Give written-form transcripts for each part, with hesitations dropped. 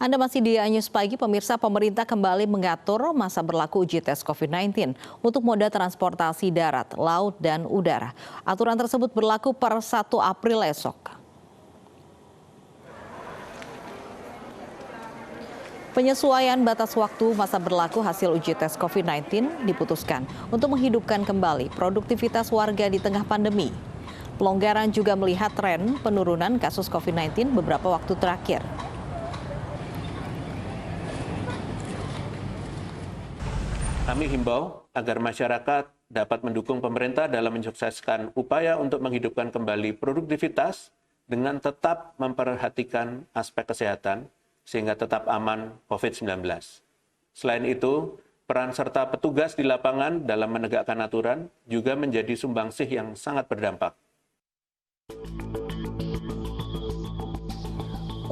Anda masih di News Pagi, pemirsa. Pemerintah kembali mengatur masa berlaku uji tes COVID-19 untuk moda transportasi darat, laut, dan udara. Aturan tersebut berlaku per 1 April esok. Penyesuaian batas waktu masa berlaku hasil uji tes COVID-19 diputuskan untuk menghidupkan kembali produktivitas warga di tengah pandemi. Pelonggaran juga melihat tren penurunan kasus COVID-19 beberapa waktu terakhir. Kami himbau agar masyarakat dapat mendukung pemerintah dalam mensukseskan upaya untuk menghidupkan kembali produktivitas dengan tetap memperhatikan aspek kesehatan sehingga tetap aman COVID-19. Selain itu, peran serta petugas di lapangan dalam menegakkan aturan juga menjadi sumbangsih yang sangat berdampak.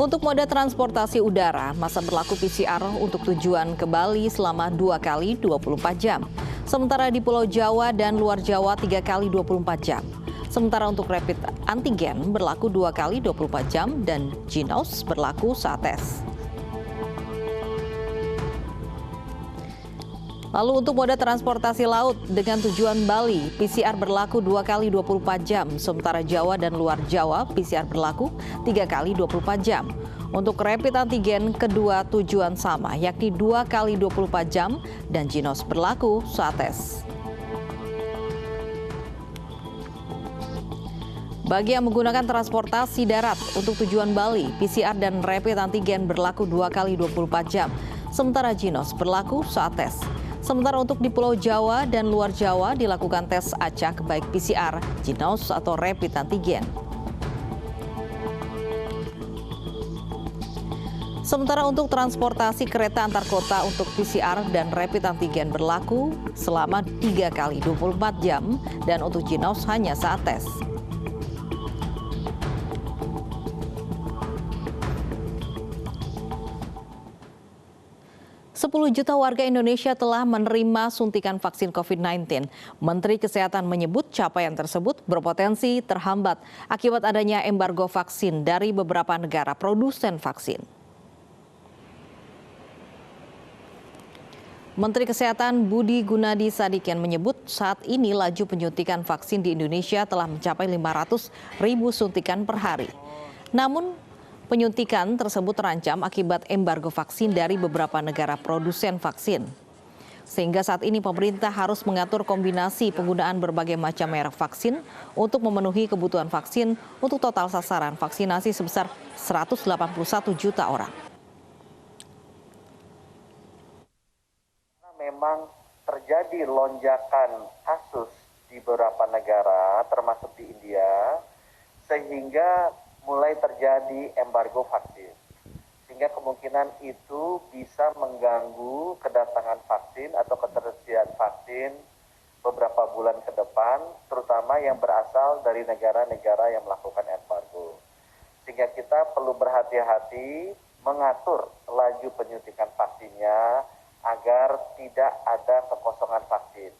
Untuk moda transportasi udara, masa berlaku PCR untuk tujuan ke Bali selama 2 kali 24 jam. Sementara di Pulau Jawa dan luar Jawa 3 kali 24 jam. Sementara untuk rapid antigen berlaku 2 kali 24 jam dan Ginos berlaku saat tes. Lalu untuk moda transportasi laut dengan tujuan Bali, PCR berlaku 2 kali 24 jam. Sementara Jawa dan luar Jawa, PCR berlaku 3 kali 24 jam. Untuk rapid antigen, kedua tujuan sama, yakni 2 kali 24 jam dan Ginos berlaku saat tes. Bagi yang menggunakan transportasi darat untuk tujuan Bali, PCR dan rapid antigen berlaku 2 kali 24 jam. Sementara Ginos berlaku saat tes. Sementara untuk di Pulau Jawa dan luar Jawa dilakukan tes acak baik PCR, Ginos atau rapid antigen. Sementara untuk transportasi kereta antar kota untuk PCR dan rapid antigen berlaku selama 3 kali 24 jam dan untuk Ginos hanya saat tes. Sepuluh juta warga Indonesia telah menerima suntikan vaksin COVID-19. Menteri Kesehatan menyebut capaian tersebut berpotensi terhambat akibat adanya embargo vaksin dari beberapa negara produsen vaksin. Menteri Kesehatan Budi Gunadi Sadikin menyebut saat ini laju penyuntikan vaksin di Indonesia telah mencapai 500.000 suntikan per hari. Namun, penyuntikan tersebut terancam akibat embargo vaksin dari beberapa negara produsen vaksin. Sehingga saat ini pemerintah harus mengatur kombinasi penggunaan berbagai macam merek vaksin untuk memenuhi kebutuhan vaksin untuk total sasaran vaksinasi sebesar 181 juta orang. Memang terjadi lonjakan kasus di beberapa negara, termasuk di India, sehingga mulai terjadi embargo vaksin. Sehingga kemungkinan itu bisa mengganggu kedatangan vaksin atau ketersediaan vaksin beberapa bulan ke depan, terutama yang berasal dari negara-negara yang melakukan embargo. Sehingga kita perlu berhati-hati mengatur laju penyuntikan vaksinnya agar tidak ada kekosongan vaksin.